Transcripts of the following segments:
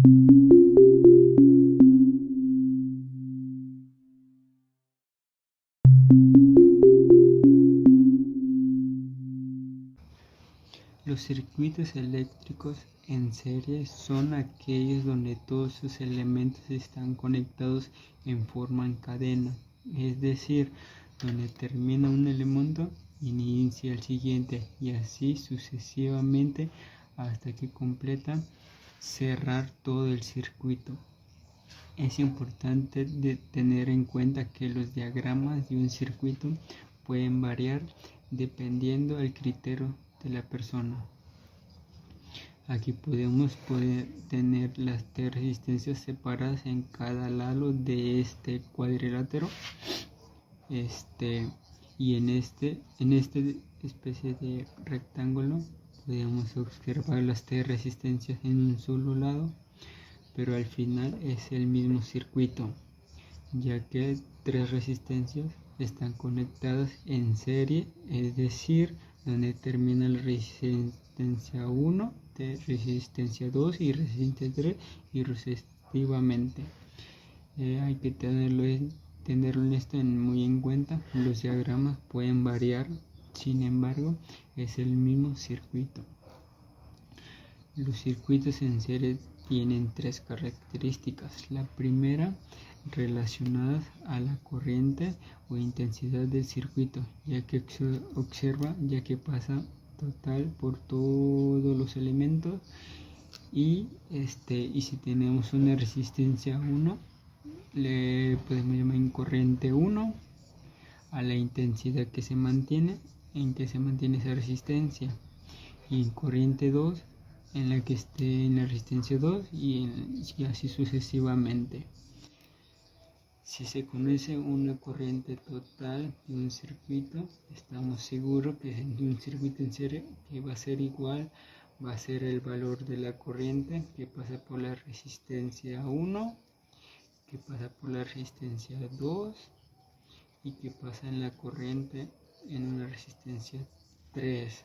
Los circuitos eléctricos en serie son aquellos donde todos sus elementos están conectados en forma en cadena, es decir, donde termina un elemento inicia el siguiente y así sucesivamente hasta que completa cerrar todo el circuito. Es importante tener en cuenta que los diagramas de un circuito pueden variar dependiendo del criterio de la persona. Aquí podemos tener las tres resistencias separadas en cada lado de este cuadrilátero. Y en este especie de rectángulo podemos observar las tres resistencias en un solo lado, pero al final es el mismo circuito, ya que tres resistencias están conectadas en serie, es decir, donde termina la resistencia 1, resistencia 2 y resistencia 3 y sucesivamente. Hay que tenerlo esto muy en cuenta. Los diagramas pueden variar, sin embargo es el mismo circuito. Los circuitos en serie tienen tres características. La primera, relacionadas a la corriente o intensidad del circuito, ya que pasa total por todos los elementos y si tenemos una resistencia 1 le podemos llamar en corriente 1 a la intensidad que se mantiene esa resistencia, y en corriente 2 en la que esté en la resistencia 2 y así sucesivamente. Si se conoce una corriente total de un circuito, estamos seguros que en un circuito en serie que va a ser igual, va a ser el valor de la corriente que pasa por la resistencia 1, que pasa por la resistencia 2 y que pasa en la corriente en una resistencia 3.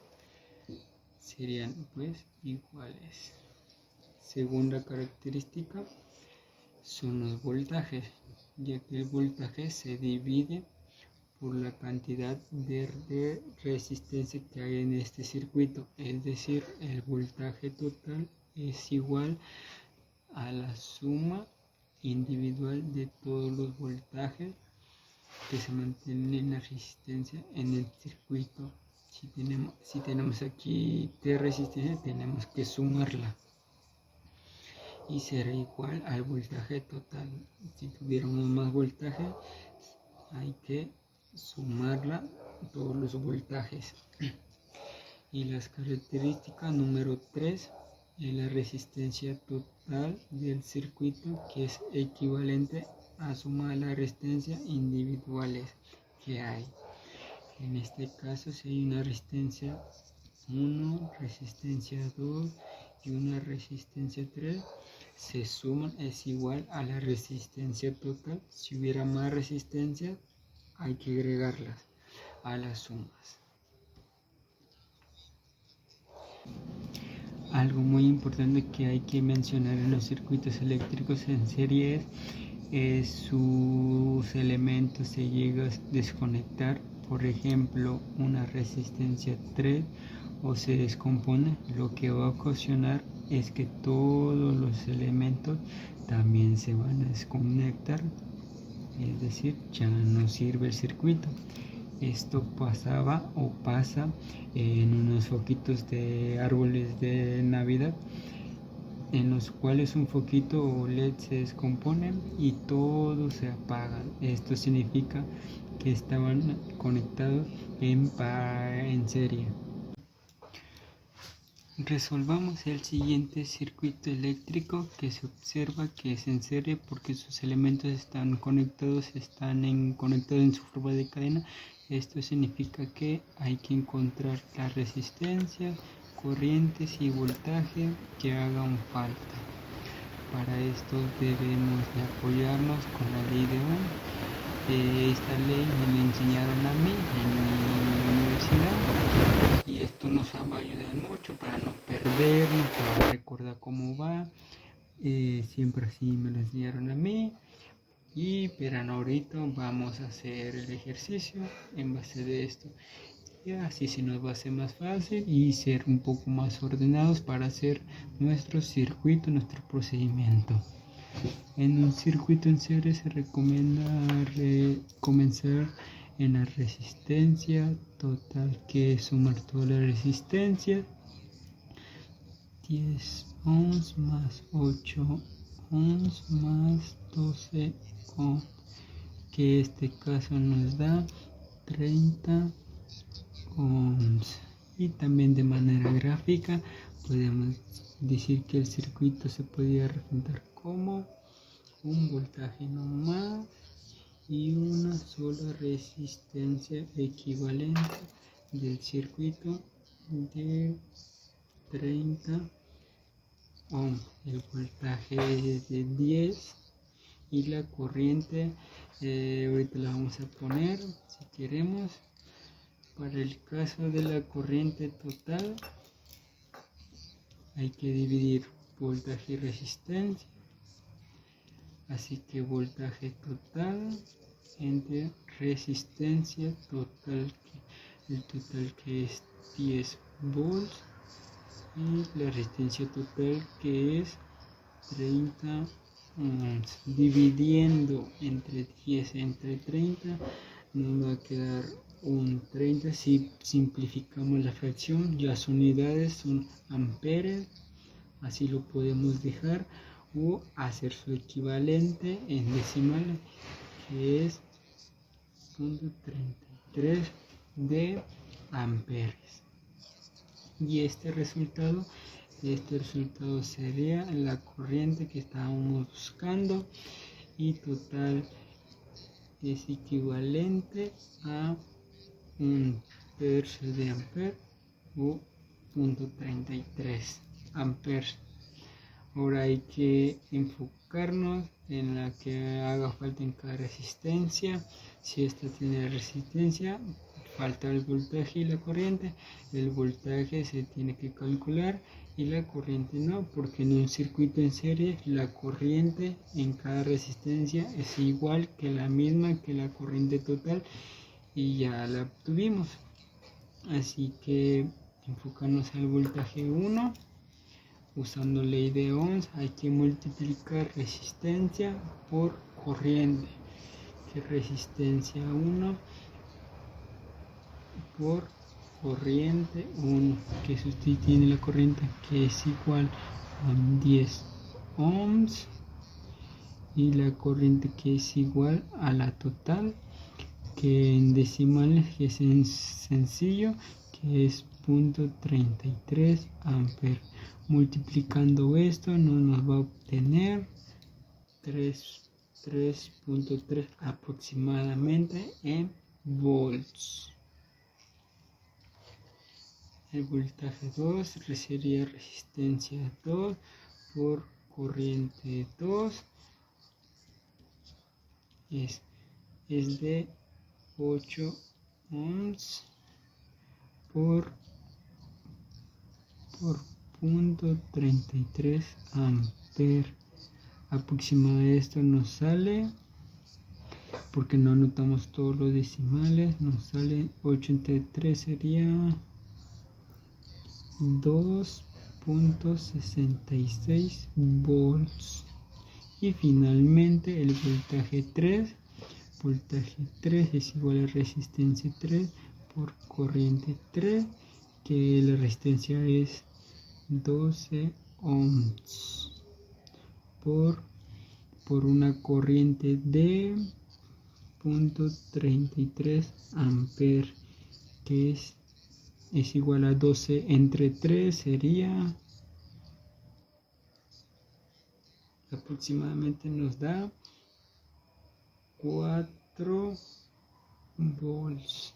Serían pues iguales. Segunda característica son los voltajes, ya que el voltaje se divide por la cantidad de resistencia que hay en este circuito, es decir, el voltaje total es igual a la suma individual de todos los voltajes que se mantienen en la resistencia en el circuito. Si tenemos aquí tres resistencias, tenemos que sumarla y será igual al voltaje total. Si tuviéramos más voltaje, hay que sumarla todos los voltajes. Y las características número 3 es la resistencia total del circuito, que es equivalente a sumar las resistencias individuales que hay. En este caso, si hay una resistencia 1, resistencia 2 y una resistencia 3, se suman, es igual a la resistencia total. Si hubiera más resistencia, hay que agregarlas a las sumas. Algo muy importante que hay que mencionar en los circuitos eléctricos en serie es sus elementos se llega a desconectar, por ejemplo una resistencia 3 o se descompone, lo que va a ocasionar es que todos los elementos también se van a desconectar, es decir, ya no sirve el circuito. Esto pasaba o pasa en unos foquitos de árboles de Navidad, en los cuales un foquito o LED se descompone y todos se apagan. Esto significa que estaban conectados en serie. Resolvamos el siguiente circuito eléctrico que se observa que es en serie porque sus elementos están conectados en su forma de cadena. Esto significa que hay que encontrar las resistencias, corrientes y voltaje que hagan falta. Para esto debemos de apoyarnos con la ley de Ohm. Esta ley me la enseñaron a mí en mi universidad y esto nos va a ayudar mucho para no perdernos, para recordar cómo va, Siempre así me lo enseñaron a mí. Y verán, ahorita vamos a hacer el ejercicio en base de esto. Y así se nos va a hacer más fácil y ser un poco más ordenados para hacer nuestro circuito, nuestro procedimiento. En un circuito en serie se recomienda comenzar en la resistencia total, que es sumar toda la resistencia. 10 ohms más 8 ohms más 12 ohms, que este caso nos da 30 ohms. Y también de manera gráfica podemos decir que el circuito se podría representar como un voltaje normal y una sola resistencia equivalente del circuito de 30 ohms. El voltaje es de 10 y la corriente ahorita la vamos a poner si queremos. Para el caso de la corriente total hay que dividir voltaje y resistencia, así que voltaje total entre resistencia total, el total que es 10 volts, y la resistencia total que es 30 ohms. Dividiendo entre 10 entre 30 nos va a quedar un 30. Si simplificamos la fracción, las unidades son amperes, así lo podemos dejar, o hacer su equivalente en decimales, que es 0.33 de amperes. Y este resultado sería la corriente que estábamos buscando, y total es equivalente a un tercio de amper o 0.33 amperes. Ahora hay que enfocarnos en la que haga falta en cada resistencia. Si esta tiene resistencia, falta el voltaje y la corriente. El voltaje se tiene que calcular y la corriente no, porque en un circuito en serie la corriente en cada resistencia es igual que la misma que la corriente total, y ya la obtuvimos. Así que enfocarnos al voltaje 1. Usando ley de Ohms hay que multiplicar resistencia por corriente, que resistencia 1 por corriente 1, que si usted tiene la corriente que es igual a 10 ohms, y la corriente que es igual a la total, que en decimales es sencillo, que es 0.33 amperes. Multiplicando esto nos va a obtener 3.3 aproximadamente en volts. El voltaje 2 sería resistencia 2 por corriente 2, es de 8 ohms por 0.33 amperes. Aproximadamente esto nos sale, porque no anotamos todos los decimales, nos sale 8 entre 3 sería 2.66 volts. Y finalmente el voltaje 3 es igual a resistencia 3 por corriente 3, que la resistencia es 12 ohms por una corriente de 0.33 amperes, que es igual a 12 entre 3 sería aproximadamente, nos da 4 volts.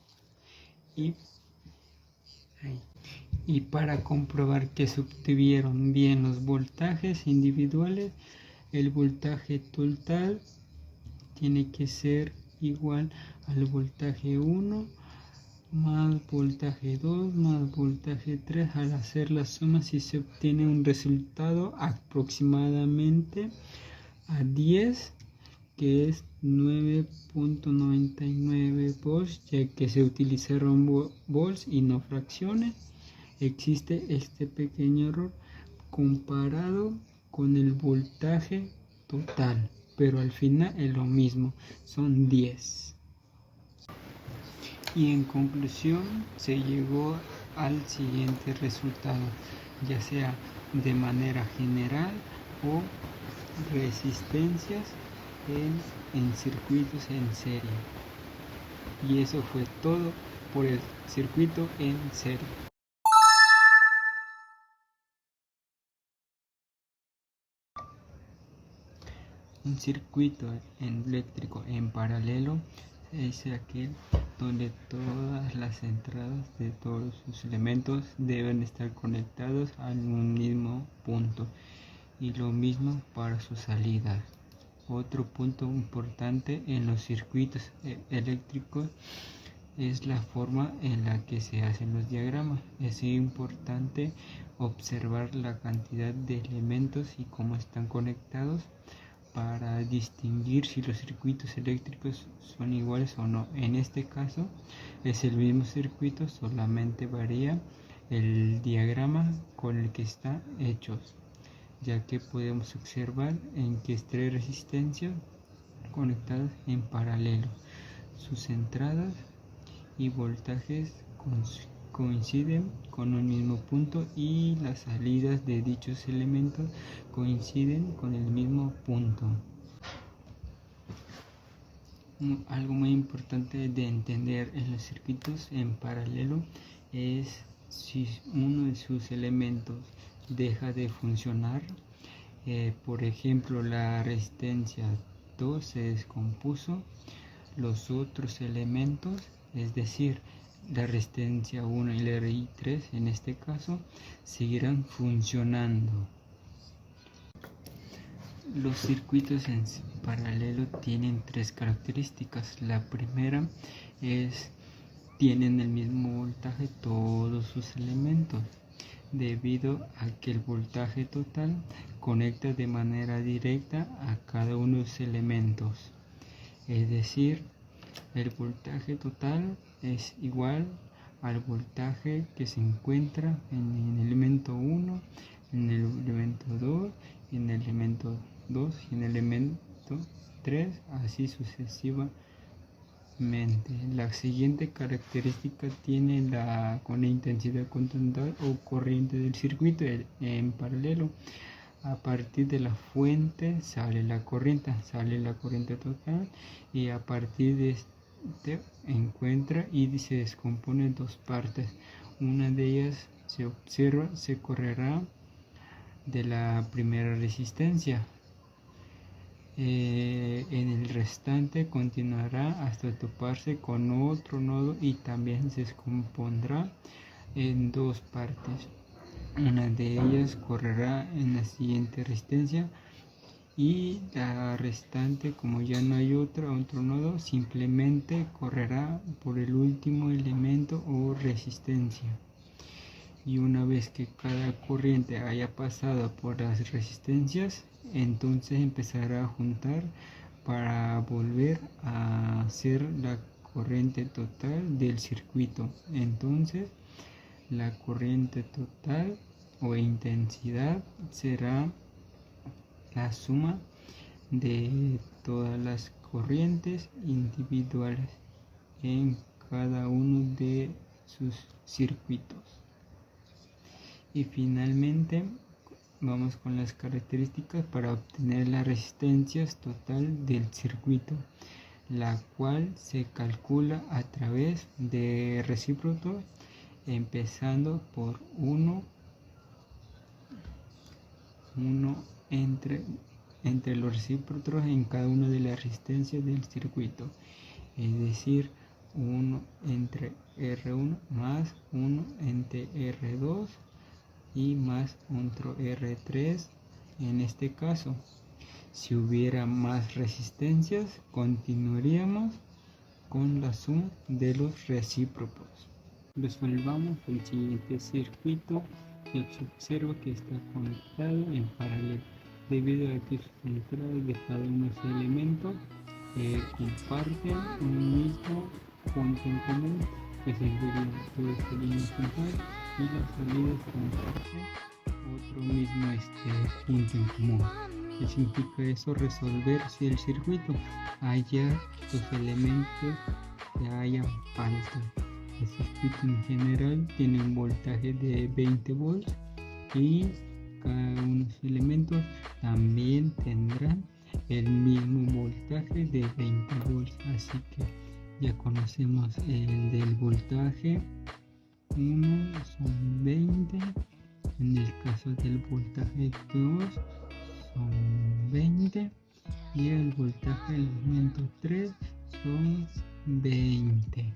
Y para comprobar que se obtuvieron bien los voltajes individuales, el voltaje total tiene que ser igual al voltaje 1 más voltaje 2 más voltaje 3. Al hacer la suma, si se obtiene un resultado aproximadamente a 10, que es 9.99 volts, ya que se utilizaron volts y no fracciones. Existe este pequeño error comparado con el voltaje total, pero al final es lo mismo, son 10. Y en conclusión se llegó al siguiente resultado, ya sea de manera general o resistencias en circuitos en serie. Y eso fue todo por el circuito en serie. Un circuito eléctrico en paralelo es aquel donde todas las entradas de todos sus elementos deben estar conectados a un mismo punto, y lo mismo para sus salidas. Otro punto importante en los circuitos eléctricos es la forma en la que se hacen los diagramas. Es importante observar la cantidad de elementos y cómo están conectados para distinguir si los circuitos eléctricos son iguales o no. En este caso es el mismo circuito, solamente varía el diagrama con el que está hecho, ya que podemos observar en que es 3 resistencias conectadas en paralelo. Sus entradas y voltajes coinciden con un mismo punto y las salidas de dichos elementos coinciden con el mismo punto. Algo muy importante de entender en los circuitos en paralelo es si uno de sus elementos deja de funcionar. Por ejemplo, la resistencia 2 se descompuso, los otros elementos, es decir, la resistencia 1 y la RI3 en este caso, seguirán funcionando. Los circuitos en paralelo tienen 3 características. La primera es tienen el mismo voltaje todos sus elementos, debido a que el voltaje total conecta de manera directa a cada uno de los elementos. Es decir, el voltaje total es igual al voltaje que se encuentra en el elemento 1, en el elemento 2, en el elemento 2 y en el elemento 3, así sucesivamente. La siguiente característica tiene con la intensidad constante o corriente del circuito en paralelo. A partir de la fuente sale la corriente total, y a partir de este encuentra y se descompone en 2 partes. Una de ellas se correrá de la primera resistencia. En el restante continuará hasta toparse con otro nodo y también se descompondrá en 2 partes. Una de ellas correrá en la siguiente resistencia, y la restante, como ya no hay otro nodo, simplemente correrá por el último elemento o resistencia. Y una vez que cada corriente haya pasado por las resistencias, entonces empezará a juntar para volver a hacer la corriente total del circuito. Entonces la corriente total o intensidad será la suma de todas las corrientes individuales en cada uno de sus circuitos. Y finalmente vamos con las características para obtener las resistencias total del circuito, la cual se calcula a través de recíprocos, empezando por 1 entre los recíprocos en cada una de las resistencias del circuito, es decir, 1 entre R1 más 1 entre R2 y más otro R3. En este caso, si hubiera más resistencias, continuaríamos con la suma de los recíprocos. Resolvamos el siguiente circuito que se observa que está conectado en paralelo, debido a que sus entradas de cada uno de los elementos comparten un mismo punto en común, que sería esta línea central, y las salidas comparten otro mismo punto en común. ¿Qué significa eso? Resolver si el circuito haya los elementos que hayan falta. El circuito en general tiene un voltaje de 20 volts y cada uno de los elementos también tendrán el mismo voltaje de 20 volts. Así que ya conocemos el del voltaje 1 son 20, en el caso del voltaje 2 son 20 y el voltaje del elemento 3 son 20.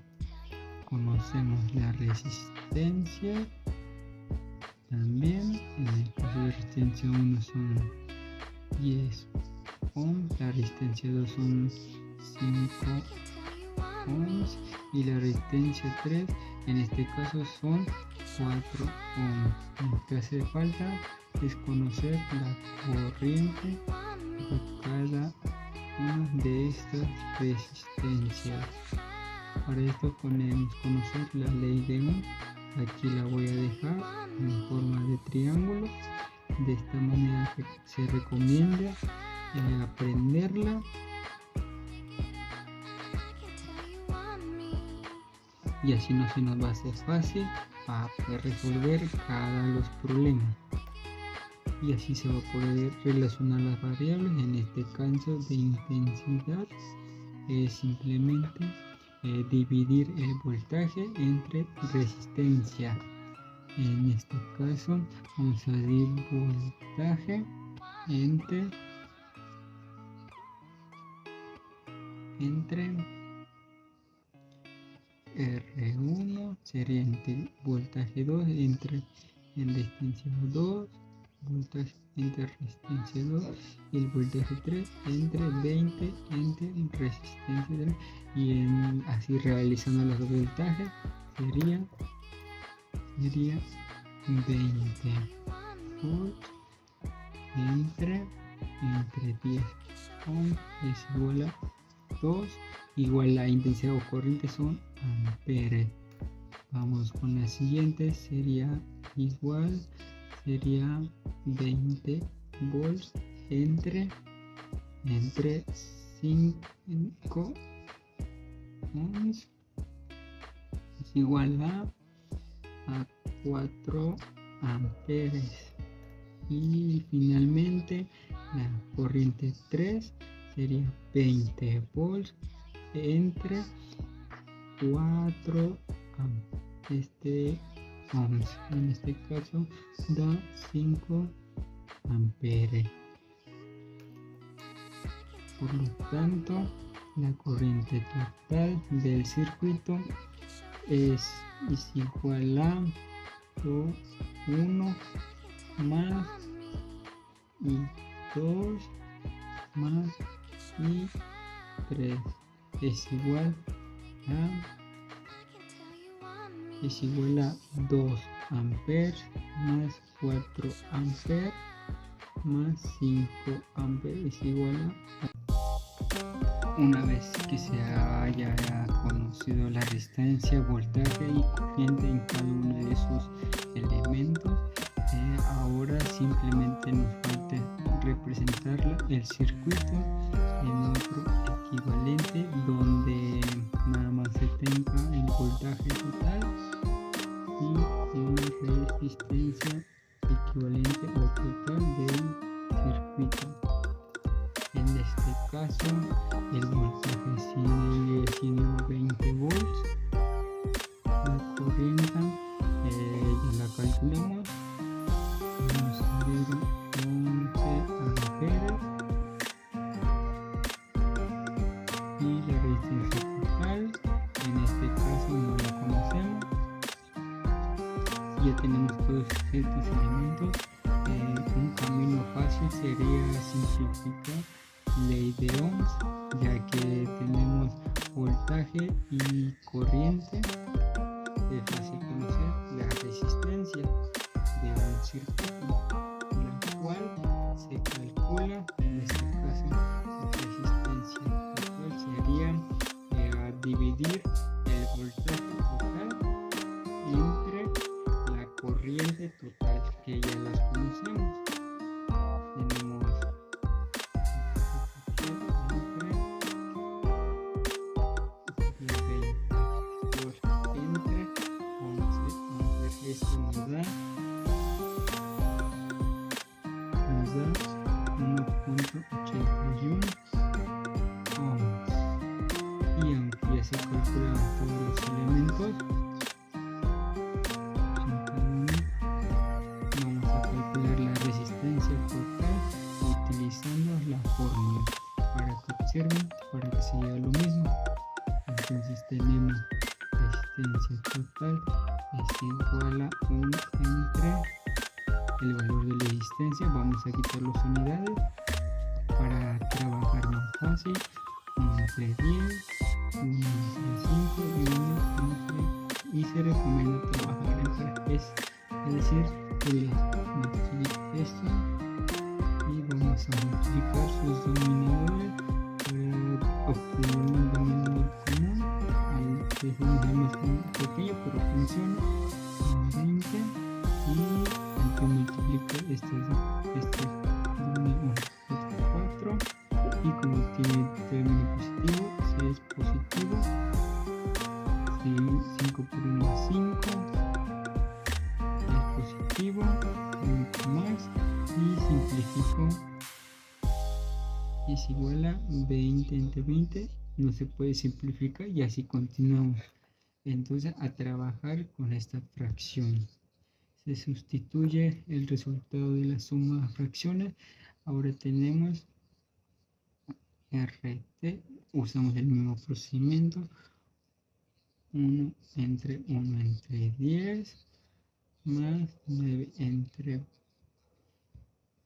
Conocemos la resistencia también. En el caso de resistencia 1 son 10 ohms, la resistencia 2 son 5 ohms y la resistencia 3 en este caso son 4 ohms. Lo que hace falta es conocer la corriente de cada una de estas resistencias. Para esto podemos conocer la ley de Ohm. Aquí la voy a dejar en forma de triángulo. De esta manera se recomienda aprenderla y así no se nos va a hacer fácil para poder resolver cada uno de los problemas, y así se va a poder relacionar las variables. En este caso de intensidad es simplemente dividir el voltaje entre resistencia. En este caso vamos a dividir voltaje entre R1 sería entre voltaje 2 entre en resistencia 2, voltaje entre resistencia 2 y el voltaje 3 entre 20 entre resistencia 3, y así realizando los voltajes sería 20 volts entre 10 ohms es igual a 2, igual la intensidad o corriente son amperes. Vamos con la siguiente, sería 20 volts entre 5 ohms es igual a 4 amperes. Y finalmente la corriente 3 sería 20 volts entre 4 ohms. En este caso da 5 amperes. Por lo tanto, la corriente total del circuito es igual a 1 más y 2 más y 3 es igual a 2 amperes más 4 amperes más 5 amperes es igual a. Una vez que se haya conocido la resistencia, voltaje y corriente en cada uno de esos elementos, ahora simplemente nos falta representar el circuito en otro equivalente donde nada más se tenga el voltaje total y una resistencia equivalente o total del circuito. En este caso el voltaje sigue siendo 20 volts, la corriente ya la calculamos, vamos a ver 11 amperes y la resistencia total en este caso no la conocemos. Ya tenemos todos estos elementos. Un camino fácil sería simplificar ley de Ohms, ya que tenemos voltaje y corriente. Es fácil conocer la resistencia de un circuito, la cual se calcula, en este caso la resistencia total sería dividir el voltaje total entre la corriente total, que ya las conocemos. Tenemos esto nos da 1.81 ohms. Y aunque ya se calcularon todos los elementos, vamos a calcular la resistencia total utilizando la fórmula para que observen, para que se llegue a lo mismo. Entonces tenemos resistencia total es igual a 1 entre el valor de la resistencia. Vamos a quitar las unidades para trabajar más fácil. 1 entre 10, 1 entre 5 y 1 entre... y se recomienda trabajar en pares, es decir, esto, y vamos a multiplicar sus denominadores para obtener un denominador común. Es el más pequeño, pero funciona en 20, y hay que multiplicar este 4, y como tiene término positivo, si es positivo, 5 por 1 es 5, es positivo, 5 más, y simplifico, es igual a 20 entre 20. No se puede simplificar, y así continuamos. Entonces, a trabajar con esta fracción. Se sustituye el resultado de la suma de fracciones. Ahora tenemos RT. Usamos el mismo procedimiento. 1 entre 10 más 9 entre...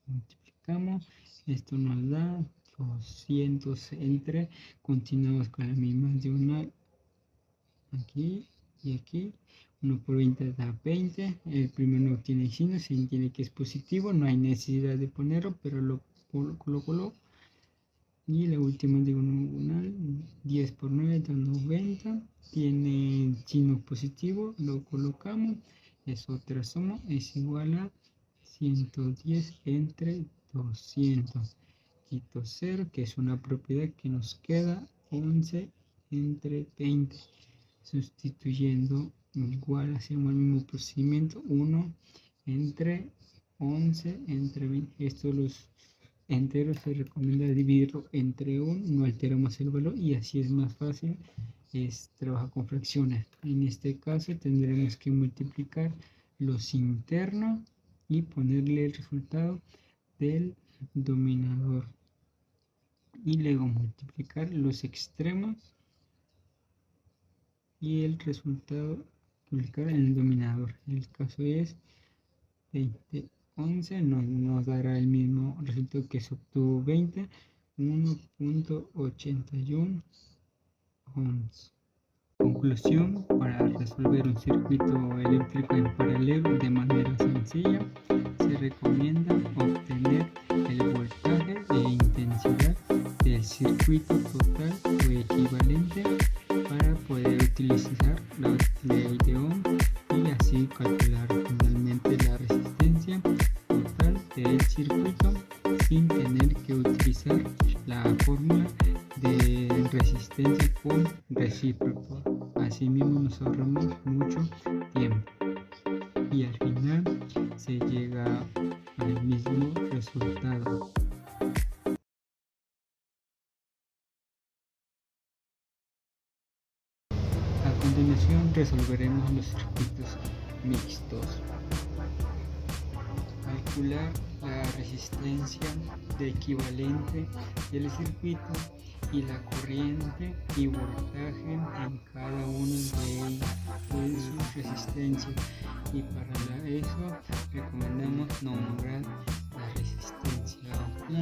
multiplicamos. Esto nos da 200 entre, continuamos con la misma de una aquí y aquí. 1 por 20 da 20. El primero no tiene signo, se entiende que es positivo, no hay necesidad de ponerlo, pero lo coloco. Y la última diagonal, 10 por 9 da 90, tiene signo positivo, lo colocamos. Es otra suma, es igual a 110 entre 200. Quito 0, que es una propiedad que nos queda 11 entre 20. Sustituyendo igual, hacemos el mismo procedimiento. 1 entre 11 entre 20. Estos los enteros se recomienda dividirlo entre 1, no alteramos el valor, y así es más fácil trabajar con fracciones. En este caso tendremos que multiplicar los internos y ponerle el resultado del dominador, y luego multiplicar los extremos y el resultado multiplicar en el dominador. El caso es 20, 11, nos dará el mismo resultado que se obtuvo 20, 1.81 ohms. Conclusión: para resolver un circuito eléctrico en paralelo de manera sencilla, se recomienda obtener el voltaje e intensidad del circuito total o equivalente para poder utilizar la ley de Ohm y así calcular finalmente la resistencia total del circuito sin tener que utilizar la fórmula de resistencia con recíproco. Asimismo nos ahorramos mucho tiempo y al final se llega al mismo resultado. A continuación resolveremos los circuitos mixtos. Calcular la resistencia de equivalente del circuito y la corriente y voltaje en cada uno de sus resistencias, y para eso recomendamos nombrar la resistencia 1,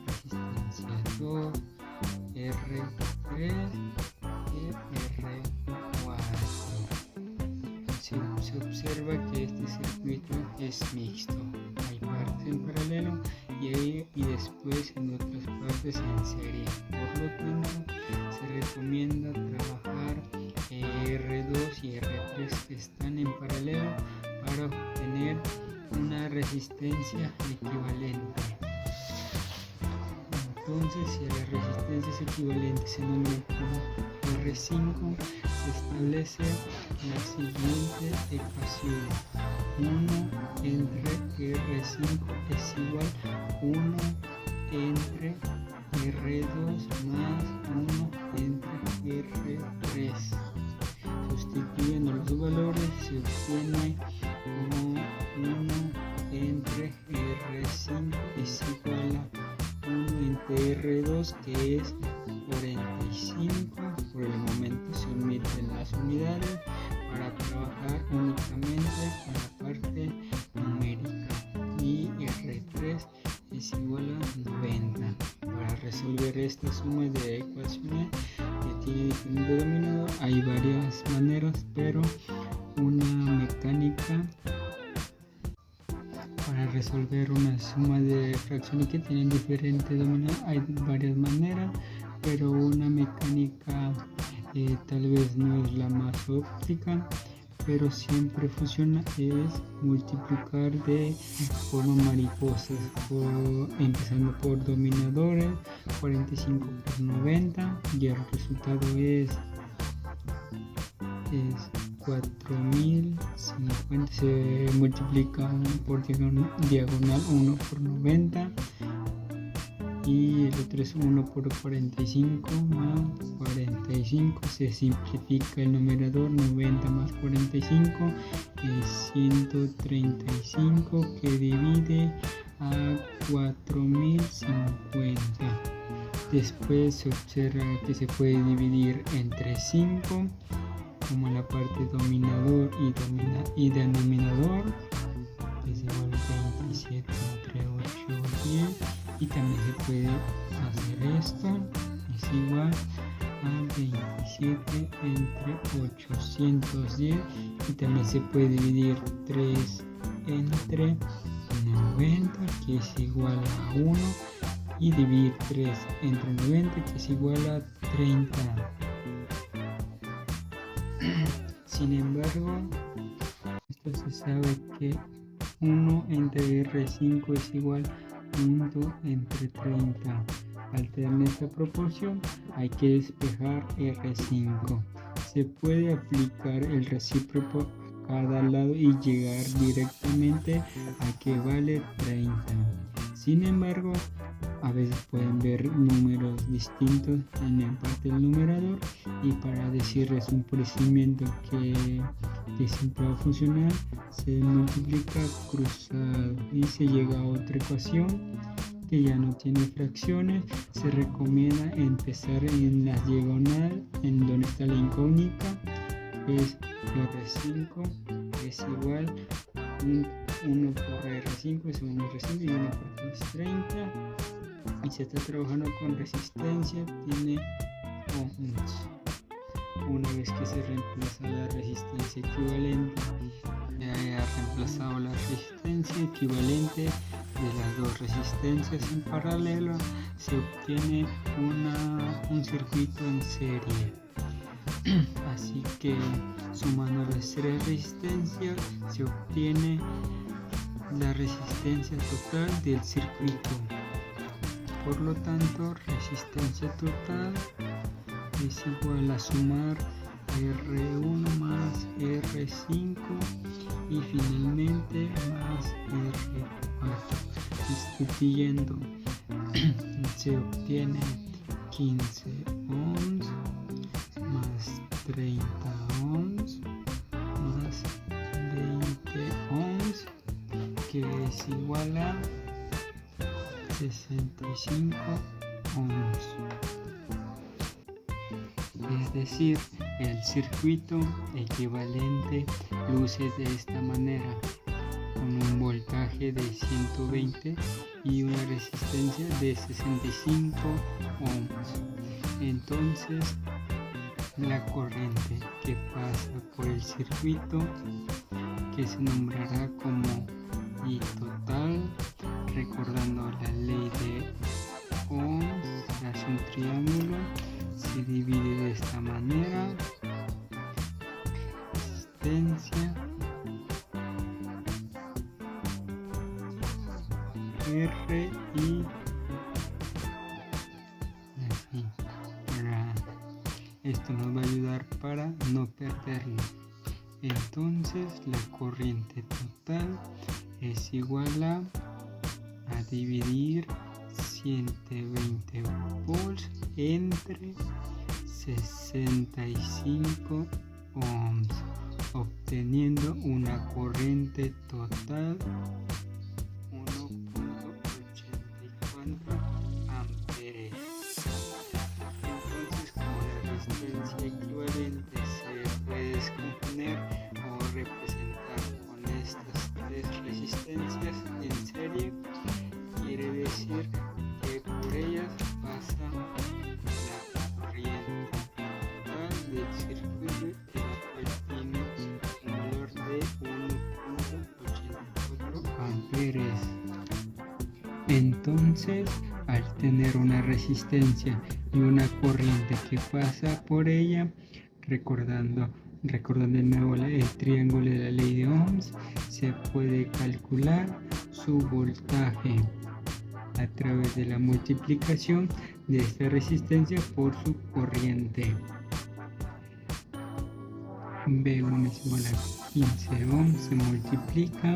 resistencia 2, R3 observa que este circuito es mixto. Hay partes en paralelo y después en otras partes en serie. Por lo tanto, se recomienda trabajar R2 y R3 que están en paralelo para obtener una resistencia equivalente. Entonces, si las resistencias equivalentes se nombran como R5, se establece la siguiente ecuación: 1 entre R5 es igual a 1 entre R2 más 1 entre R3. Sustituyendo los valores se obtiene como 1 entre R5 es igual a 1 entre R2, que es 45. Por el momento se omiten las unidades para trabajar únicamente con la parte numérica, y R3 es igual a 90. Para resolver esta suma de ecuaciones que tiene diferente denominador hay varias maneras, pero una mecánica para resolver una suma de fracciones que tienen diferente denominador hay varias maneras, pero una mecánica tal vez no es la más óptica, pero siempre funciona, es multiplicar de forma mariposa, empezando por dominadores, 45 por 90, y el resultado es 4050. Se multiplica por diagonal 1 por 90, y el otro es 1 por 45 más 45. Se simplifica el numerador, 90 más 45 es 135, que divide a 4050. Después se observa que se puede dividir entre 5, como la parte dominador y denominador, es igual a 27 entre 8 y 10. Y también se puede hacer esto, es igual a 27 entre 810, y también se puede dividir 3 entre 90, que es igual a 1, y dividir 3 entre 90, que es igual a 30. Sin embargo, esto se sabe que 1 entre R5 es igual a 1 entre 30. Al tener esta proporción hay que despejar R5. Se puede aplicar el recíproco a cada lado y llegar directamente a que vale 30. Sin embargo, a veces pueden ver números distintos en la parte del numerador, y para decirles un procedimiento que siempre va a funcionar, se multiplica cruzado y se llega a otra ecuación que ya no tiene fracciones. Se recomienda empezar en la diagonal, en donde está la incógnita, es R5 es igual a 1 por R5 es 1 R5 y 1 por 3 es 30, y se está trabajando con resistencia, tiene ohms. Una vez que se reemplaza la resistencia equivalente, ha reemplazado la resistencia equivalente de las dos resistencias en paralelo, se obtiene un circuito en serie. Así que sumando las tres resistencias se obtiene la resistencia total del circuito. Por lo tanto, resistencia total es igual a sumar R1 más R5 y finalmente más R4. Sustituyendo se obtiene 15 ohms más 30 ohms más 20 ohms, que es igual a 65 ohms. Es decir, el circuito equivalente luce de esta manera, con un voltaje de 120 y una resistencia de 65 ohms. Entonces, la corriente que pasa por el circuito que se nombrará como I total, recordando la ley de Ohm. Se hace un triángulo, se divide de esta manera, resistencia R y así. Esto nos va a ayudar para no perderlo. Entonces la corriente total es igual a dividir 120 volts entre 65 ohms, obteniendo una corriente total 1.84 amperes. Entonces, como la resistencia equivalente se puede descomponer o representar con estas tres resistencias en serie, quiere decir que por ellas pasa la corriente total del circuito, el cual tiene un valor de 1.84 amperes. Entonces, al tener una resistencia y una corriente que pasa por ella, recordando de nuevo el triángulo de la ley de Ohms, se puede calcular su voltaje a través de la multiplicación de esta resistencia por su corriente. B1 es igual a 15 ohms, se multiplica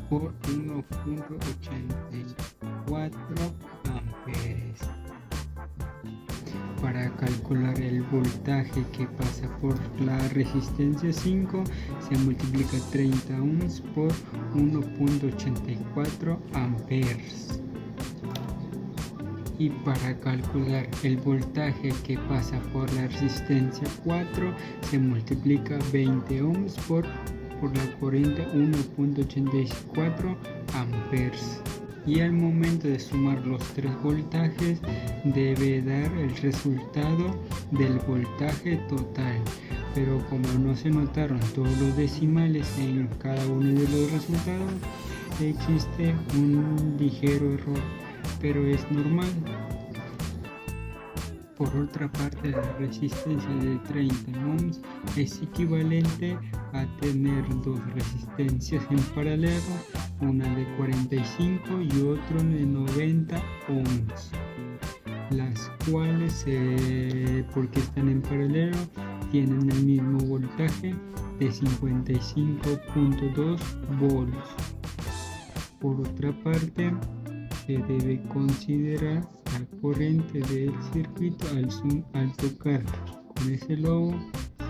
por 1.84 amperes. Para calcular el voltaje que pasa por la resistencia 5, se multiplica 30 ohms por 1.84 amperes. Y para calcular el voltaje que pasa por la resistencia 4, se multiplica 20 ohms por la corriente 1.84 amperes. Y al momento de sumar los tres voltajes, debe dar el resultado del voltaje total. Pero como no se notaron todos los decimales en cada uno de los resultados, existe un ligero error, pero es normal. Por otra parte, la resistencia de 30 ohms es equivalente a tener dos resistencias en paralelo, una de 45 y otra de 90 ohms, las cuales, porque están en paralelo, tienen el mismo voltaje de 55.2 volts. Por otra parte, se debe considerar la corriente del circuito al tocar con ese lobo.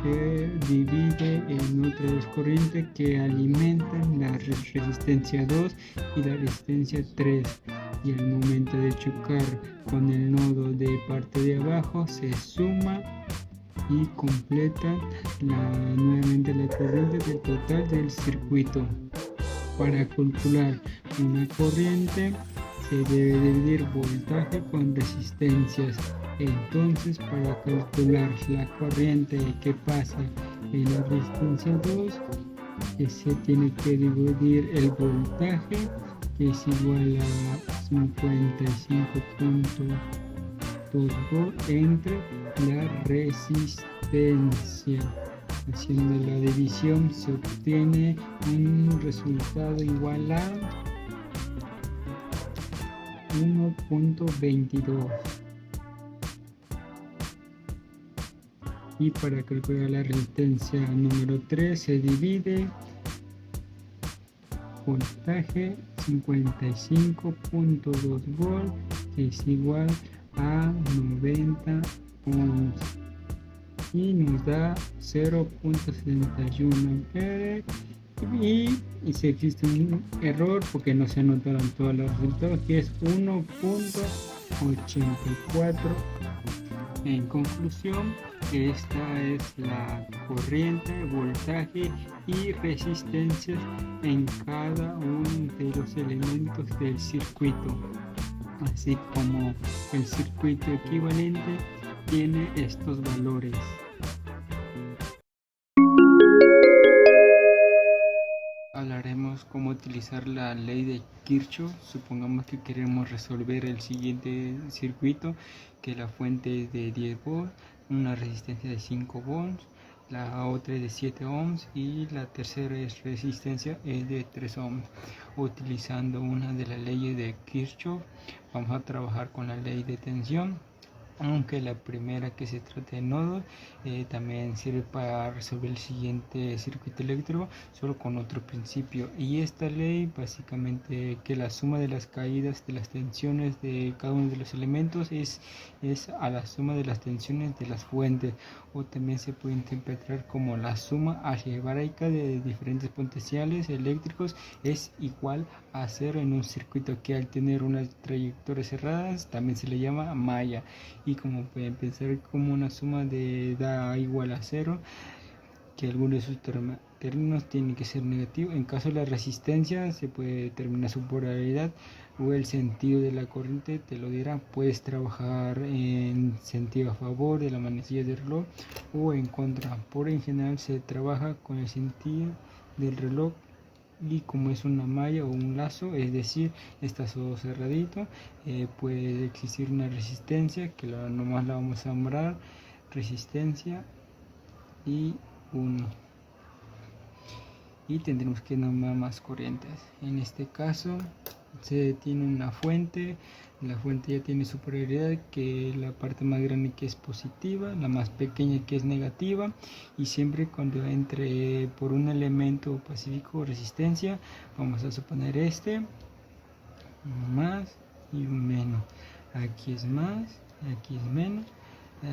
Se divide en otras corrientes que alimentan la resistencia 2 y la resistencia 3, y al momento de chocar con el nodo de parte de abajo se suma y completa nuevamente la corriente del total del circuito. Para calcular una corriente se debe dividir voltaje con resistencias. Entonces, para calcular la corriente que pasa en la resistencia 2, se tiene que dividir el voltaje, que es igual a 55.2 volts, entre la resistencia. Haciendo la división se obtiene un resultado igual a 1.22. Y para calcular la resistencia número 3 se divide voltaje 55.2 volts, que es igual a 90 ohms, y nos da 0.71 amperes. Y si existe un error porque no se anotaron todos los resultados, que es 1.84. En conclusión, esta es la corriente, voltaje y resistencia en cada uno de los elementos del circuito, así como el circuito equivalente tiene estos valores. cómo utilizar la ley de Kirchhoff. Supongamos que queremos resolver el siguiente circuito, que la fuente es de 10 volts, una resistencia de 5 ohms, la otra es de 7 ohms y la tercera resistencia es de 3 ohms. Utilizando una de las leyes de Kirchhoff, vamos a trabajar con la ley de tensión, aunque la primera, que se trata de nodos, también sirve para resolver el siguiente circuito eléctrico, solo con otro principio. Y esta ley básicamente que la suma de las caídas de las tensiones de cada uno de los elementos es a la suma de las tensiones de las fuentes, o también se puede interpretar como la suma algebraica de diferentes potenciales eléctricos es igual a cero en un circuito que, al tener unas trayectorias cerradas, también se le llama malla. Y como pueden pensar, como una suma da igual a cero, que alguno de sus términos tiene que ser negativo. En caso de la resistencia, se puede determinar su polaridad o el sentido de la corriente, te lo dirá. Puedes trabajar en sentido a favor de la manecilla del reloj o en contra. En general se trabaja con el sentido del reloj, y como es una malla o un lazo, es decir, está todo cerradito, puede existir una resistencia que nomás la vamos a nombrar resistencia y 1, y tendremos que nombrar más corrientes. En este caso se tiene una fuente. La fuente ya tiene su polaridad, que la parte más grande que es positiva, la más pequeña que es negativa, y siempre cuando entre por un elemento pacífico o resistencia, vamos a suponer más y un menos. Aquí es más, aquí es menos,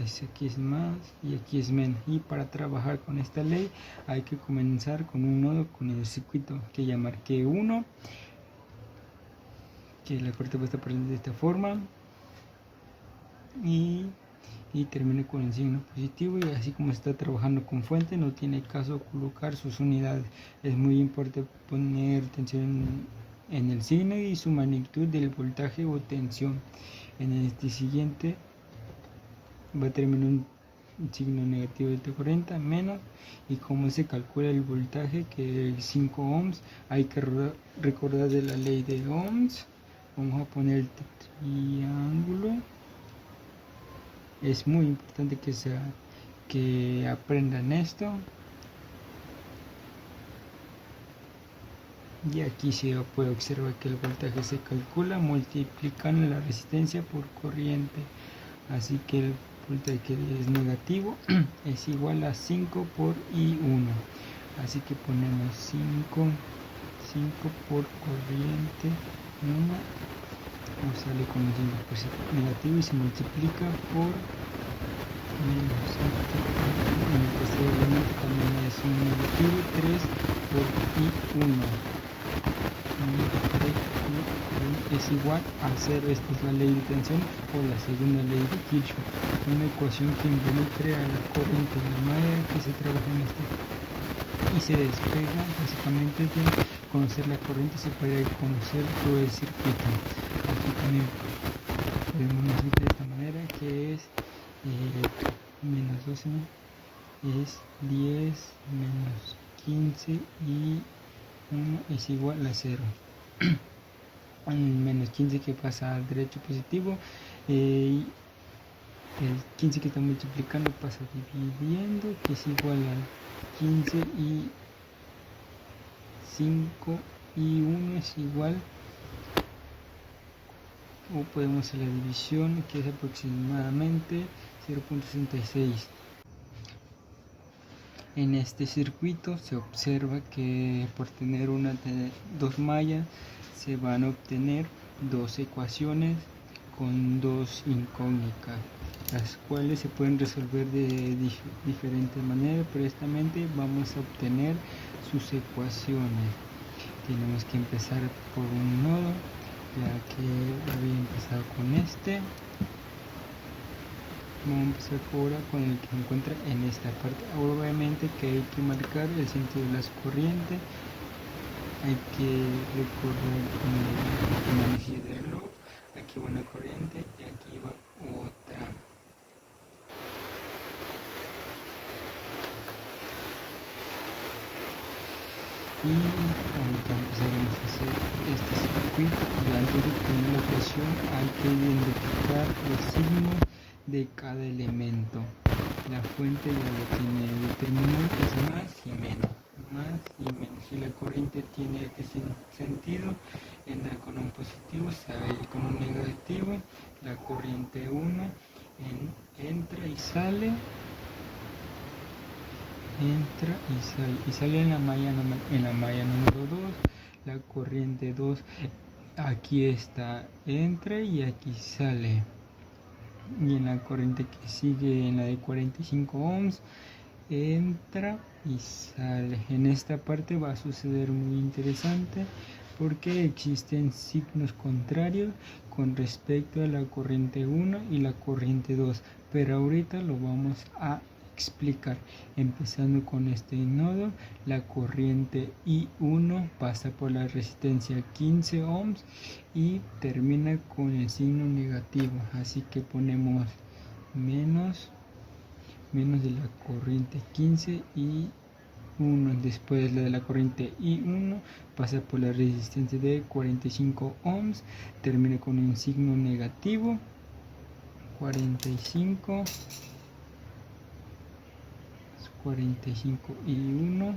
aquí es más y aquí es menos. Y para trabajar con esta ley hay que comenzar con un nodo con el circuito que ya marqué 1, que la corriente va a estar presente de esta forma, y termina con el signo positivo. Y así como está trabajando con fuente, no tiene caso colocar sus unidades. Es muy importante poner atención en el signo y su magnitud del voltaje o tensión. En este siguiente va a terminar un signo negativo de 40 menos, y cómo se calcula el voltaje, que es 5 ohms. Hay que recordar de la ley de ohms. Vamos a poner el triángulo. Es muy importante que aprendan esto. Y aquí se puede observar que el voltaje se calcula multiplicando la resistencia por corriente. Así que el voltaje que es negativo es igual a 5 por I1. Así que ponemos 5 por corriente 1, o sale con un signo negativo y se multiplica por menos 5. En el tercer elemento también es un negativo, 3 por I1. Es igual a 0. Esta es la ley de tensión o la segunda ley de Kirchhoff, una ecuación que involucre a la corriente de la manera que se trabaja en este, y se despega básicamente de conocer la corriente, se puede conocer todo el circuito. Aquí también podemos decir de esta manera que es menos 12 es 10 menos 15 y 1 es igual a 0. Menos 15 que pasa al derecho positivo, el 15 que está multiplicando pasa dividiendo, que es igual a 15 y 5 y 1 es igual, o podemos hacer la división, que es aproximadamente 0.66. En este circuito se observa que por tener una de dos mallas se van a obtener dos ecuaciones con dos incógnitas, las cuales se pueden resolver de diferentes maneras. Precisamente vamos a obtener sus ecuaciones. Tenemos que empezar por un nodo, ya que había empezado con este. Vamos a empezar ahora con el que se encuentra en esta parte. Obviamente que hay que marcar el sentido de las corrientes, hay que recorrer con la manecilla del reloj. Aquí va una corriente y aquí va otra. Y vamos a empezar circuito, y antes de poner la ecuación hay que identificar los signos de cada elemento. La fuente ya lo tiene determinado, es más y menos, más y menos. Si la corriente tiene ese sentido, entra con un positivo, sale con un negativo. La corriente 1 entra y sale, y sale en la malla número 2. La corriente 2 aquí está, entra y aquí sale. Y en la corriente que sigue, en la de 45 ohms, entra y sale. En esta parte va a suceder muy interesante porque existen signos contrarios con respecto a la corriente 1 y la corriente 2, pero ahorita lo vamos a explicar. Empezando con este nodo, la corriente I1 pasa por la resistencia 15 ohms y termina con el signo negativo, así que ponemos menos de la corriente 15 y 1. Después la de la corriente I1 pasa por la resistencia de 45 ohms, termina con un signo negativo, 45 y 1.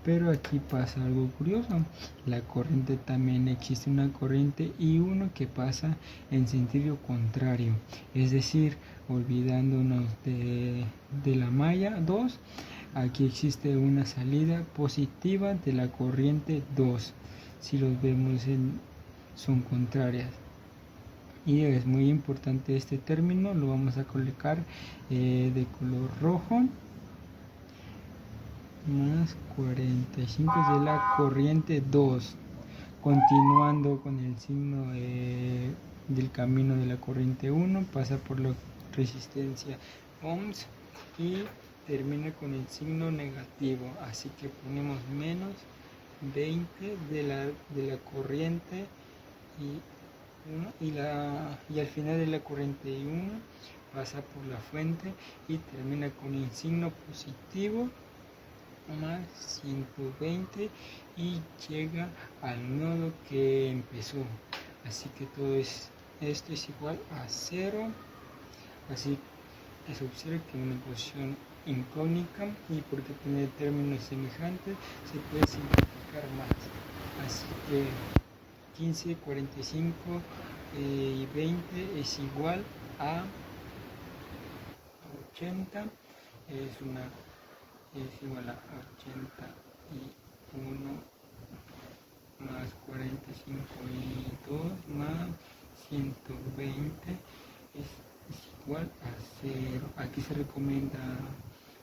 Pero aquí pasa algo curioso. La corriente, también existe una corriente I1 que pasa en sentido contrario, es decir, olvidándonos de la malla 2, aquí existe una salida positiva de la corriente 2. Si los vemos, son contrarias. Y es muy importante este término, lo vamos a colocar de color rojo. Más 45 de la corriente 2, continuando con el signo del camino de la corriente 1, pasa por la resistencia ohms y termina con el signo negativo, así que ponemos menos 20 de la corriente y al final de la corriente 1 pasa por la fuente y termina con el signo positivo, más 120, y llega al nodo que empezó. Así que todo esto es igual a 0. Así que se observa que una ecuación incógnita, y porque tiene términos semejantes se puede simplificar más. Así que 15, 45 y 20 es igual a 80. Es igual a 81 más 45 y 2 más 120 es igual a 0. Aquí se recomienda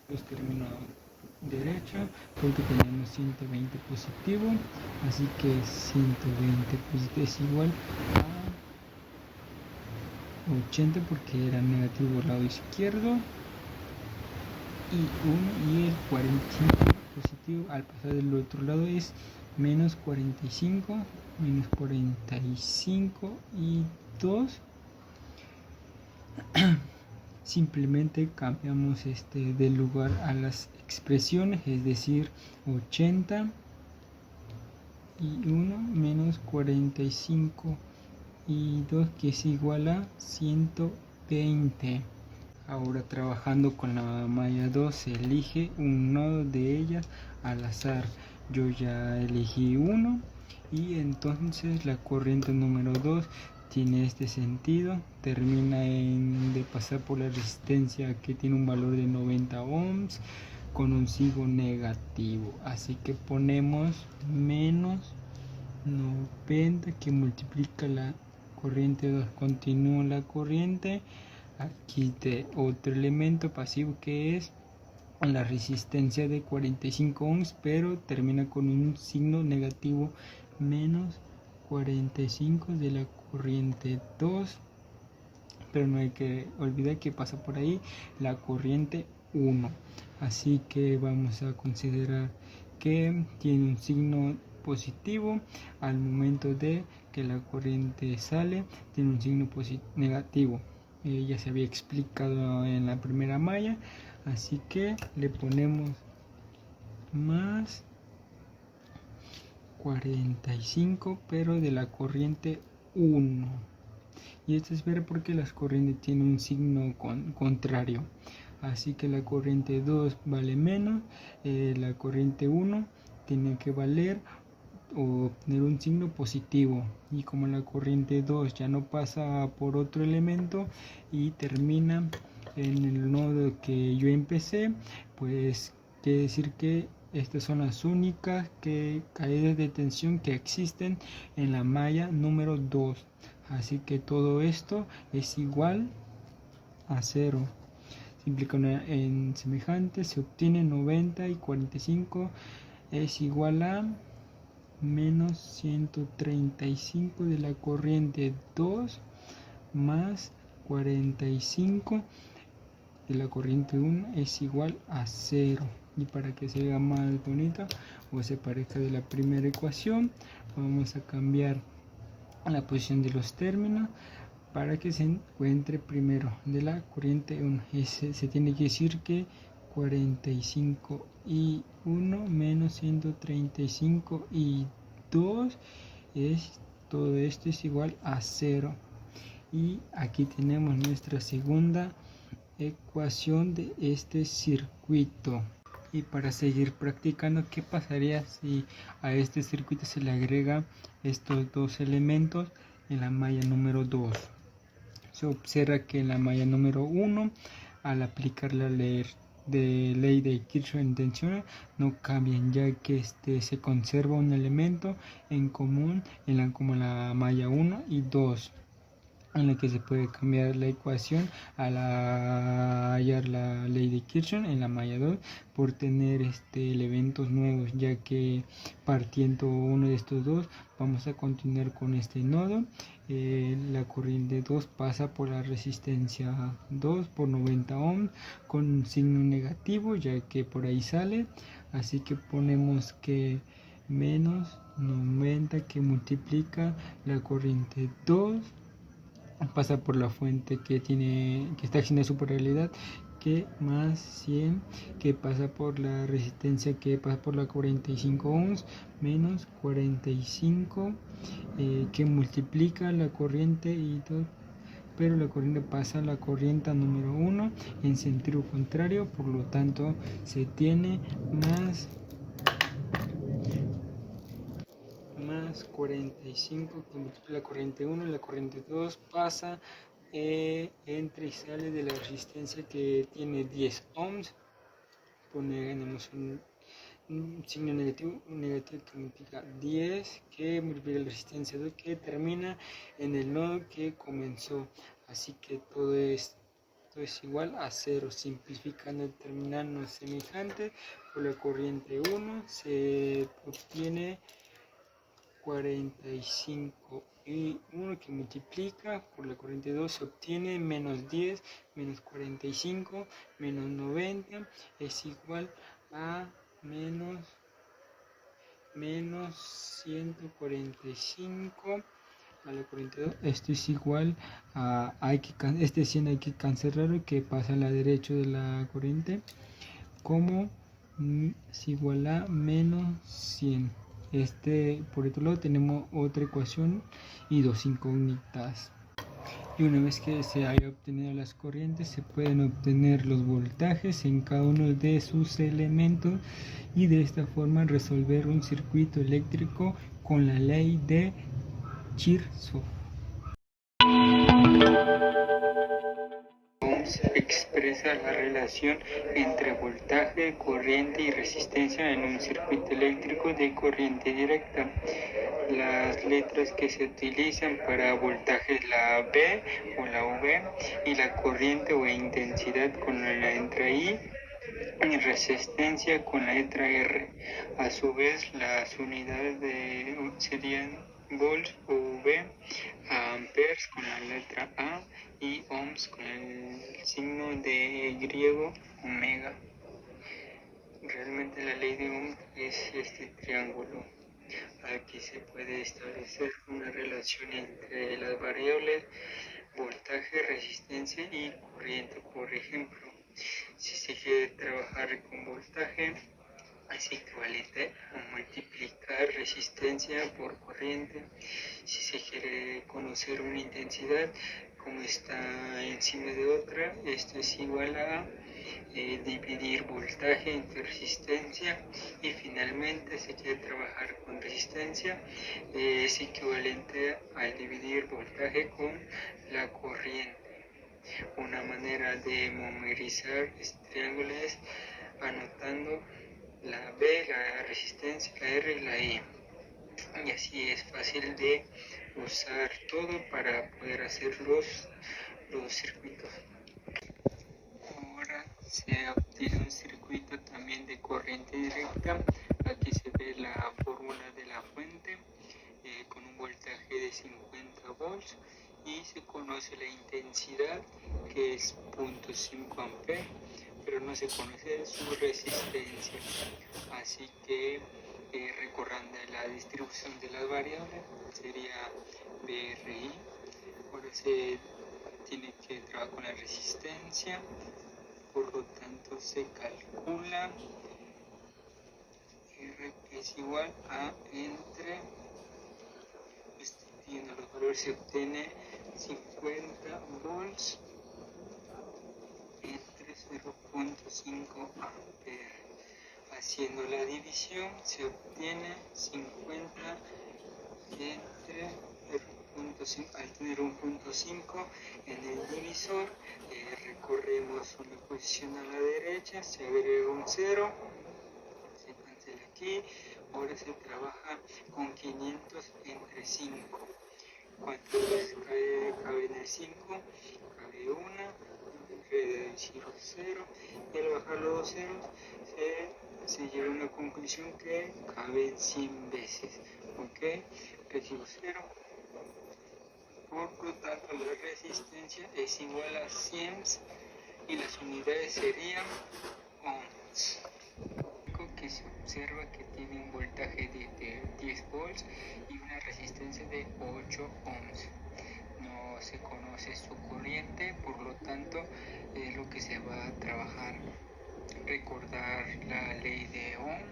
los términos derechos porque tenemos 120 positivo, así que 120 positivo es igual a 80 porque era negativo al lado izquierdo, y 1, y el 45 positivo al pasar del otro lado es menos 45 y 2. Simplemente cambiamos del lugar a las expresiones, es decir, 80 y 1 menos 45 y 2, que es igual a 120. Ahora, trabajando con la malla 2, se elige un nodo de ella al azar. Yo ya elegí 1 y entonces la corriente número 2 tiene este sentido, termina de pasar por la resistencia que tiene un valor de 90 ohms con un signo negativo, así que ponemos menos 90 que multiplica la corriente 2. Continúa la corriente. Aquí de otro elemento pasivo que es la resistencia de 45 ohms, pero termina con un signo negativo, menos 45 de la corriente 2, pero no hay que olvidar que pasa por ahí la corriente 1, así que vamos a considerar que tiene un signo positivo. Al momento de que la corriente sale, tiene un signo negativo. Ya se había explicado en la primera malla, así que le ponemos más 45, pero de la corriente 1. Y esto es ver porque las corrientes tienen un signo contrario. Así que la corriente 2 vale menos, la corriente 1 tiene que valer o tener un signo positivo, y como la corriente 2 ya no pasa por otro elemento y termina en el nodo que yo empecé, pues quiere decir que estas son las únicas caídas de tensión que existen en la malla número 2. Así que todo esto es igual a 0. Simplificando en semejante, se obtiene 90 y 45 es igual a menos 135 de la corriente 2 más 45 de la corriente 1 es igual a 0. Y para que se vea más bonita o se parezca de la primera ecuación, vamos a cambiar la posición de los términos para que se encuentre primero de la corriente 1. Se tiene que decir que 45 y 1 menos 135 y 2 es todo esto es igual a 0. Y aquí tenemos nuestra segunda ecuación de este circuito. Y para seguir practicando, ¿qué pasaría si a este circuito se le agrega estos dos elementos en la malla número 2? Se observa que en la malla número 1, al aplicar la ley de Kirchhoff en tensiones, no cambian, ya que se conserva un elemento en común como la malla 1 y 2, en la que se puede cambiar la ecuación al hallar la ley de Kirchhoff en la malla 2 por tener elementos nuevos, ya que partiendo uno de estos dos vamos a continuar con este nodo. La corriente 2 pasa por la resistencia 2 por 90 ohms con un signo negativo, ya que por ahí sale, así que ponemos que menos 90 que multiplica la corriente 2 pasa por la fuente que está haciendo su polaridad, que más 100 que pasa por la resistencia que pasa por la 45 ohms menos 45 que multiplica la corriente y todo, pero la corriente pasa a la corriente número 1 en sentido contrario, por lo tanto se tiene más 45 que multiplica la corriente 1 y la corriente 2 pasa entra y sale de la resistencia que tiene 10 ohms. Ponemos un signo negativo que multiplica 10 que multiplica la resistencia 2 que termina en el nodo que comenzó, así que todo esto es igual a 0. Simplificando el terminal semejante, por la corriente 1 se obtiene 45 y 1 que multiplica por la corriente 2 se obtiene menos 10 menos 45 menos 90 es igual a menos 145 a la corriente 2. Esto es igual a este 100 hay que cancelarlo, que pasa a la derecha de la corriente, como es igual a menos 100. Por otro lado tenemos otra ecuación y dos incógnitas. Y una vez que se haya obtenido las corrientes, se pueden obtener los voltajes en cada uno de sus elementos y de esta forma resolver un circuito eléctrico con la ley de Kirchhoff. Expresa la relación entre voltaje, corriente y resistencia en un circuito eléctrico de corriente directa. Las letras que se utilizan para voltaje es la B o la V y la corriente o intensidad con la letra I y resistencia con la letra R. A su vez, las unidades serían volts o V, amperes con la letra A y ohms con el signo de griego omega. Realmente la ley de Ohm es este triángulo. Aquí se puede establecer una relación entre las variables voltaje, resistencia y corriente. Por ejemplo, si se quiere trabajar con voltaje, es equivalente a multiplicar resistencia por corriente. Si se quiere conocer una intensidad como está encima de otra, esto es igual a dividir voltaje entre resistencia, y finalmente si quiere trabajar con resistencia es equivalente al dividir voltaje con la corriente. Una manera de memorizar este triángulo es anotando la B, la resistencia, la R y la E. Y así es fácil de usar todo para poder hacer los circuitos. Ahora se obtiene un circuito también de corriente directa. Aquí se ve la fórmula de la fuente con un voltaje de 50 volts y se conoce la intensidad, que es 0.5 amperes, pero no se conoce su resistencia. Así que recordando la distribución de las variables, sería BRI. Ahora se tiene que trabajar con la resistencia, por lo tanto se calcula R es igual a entre, viendo los valores, se obtiene 50 volts entre 0.5 amperes. Haciendo la división se obtiene 50 entre 0.5. Al tener un 0.5 en el divisor, recorremos una posición a la derecha, se agrega un 0, se cancela aquí. Ahora se trabaja con 500 entre 5. ¿Cuántas veces cabe en el 5? Cabe una, decir 0, y al bajar los dos ceros se llega a una conclusión que caben 100 veces. ¿Ok? Recibo 0. Por lo tanto, la resistencia es igual a 100 y las unidades serían ohms. Que se observa que tiene un voltaje de 10 volts y una resistencia de 8 ohms. No se conoce su corriente, por lo tanto es lo que se va a trabajar. Recordar la ley de Ohm,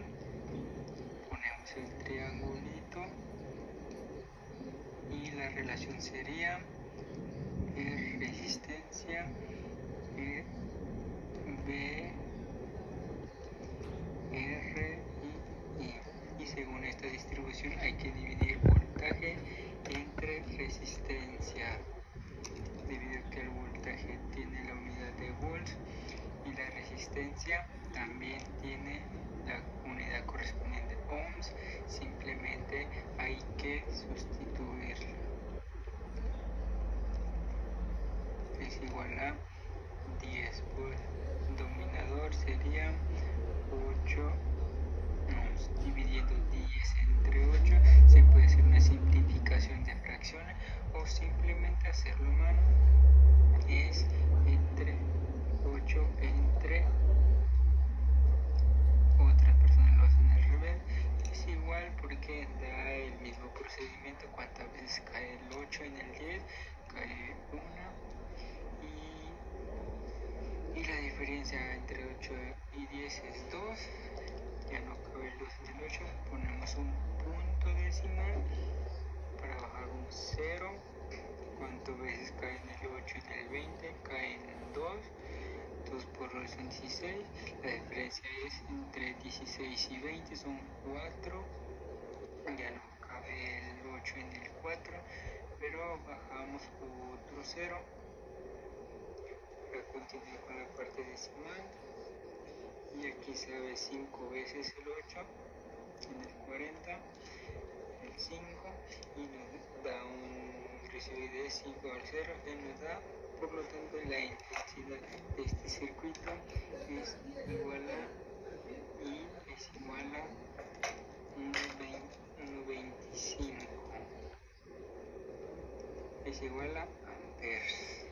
ponemos el triangulito y la relación sería resistencia B, R y I. Y según esta distribución hay que dividir voltaje entre resistencia, debido a que el voltaje tiene la unidad de volts y la resistencia también tiene la unidad correspondiente ohms. Simplemente hay que sustituirla. Es igual a 10 por dominador sería 8 ohms. Dividiendo 10 entre 8 se puede hacer una simplificación de fracciones o simplemente hacerlo a mano. Es entre 8 entre, otras personas lo hacen al revés, es igual porque da el mismo procedimiento. Cuántas veces cae el 8 en el 10, cae 1, y la diferencia entre 8 y 10 es 2, ya no cabe el 2 en el 8, ponemos un punto decimal para bajar un 0. ¿Cuántas veces cae en el 8 y en el 20? Cae en 2. 2 por 2 son 16. La diferencia es entre 16 y 20, son 4. Ya no cabe el 8 en el 4, pero bajamos otro 0 para continuar con la parte decimal. Y aquí sabe 5 veces el 8 en el 40, el 5, y nos da un residuo de 5 al 0, que nos da. Por lo tanto, la intensidad de este circuito es igual a 1.25, es igual a amperes.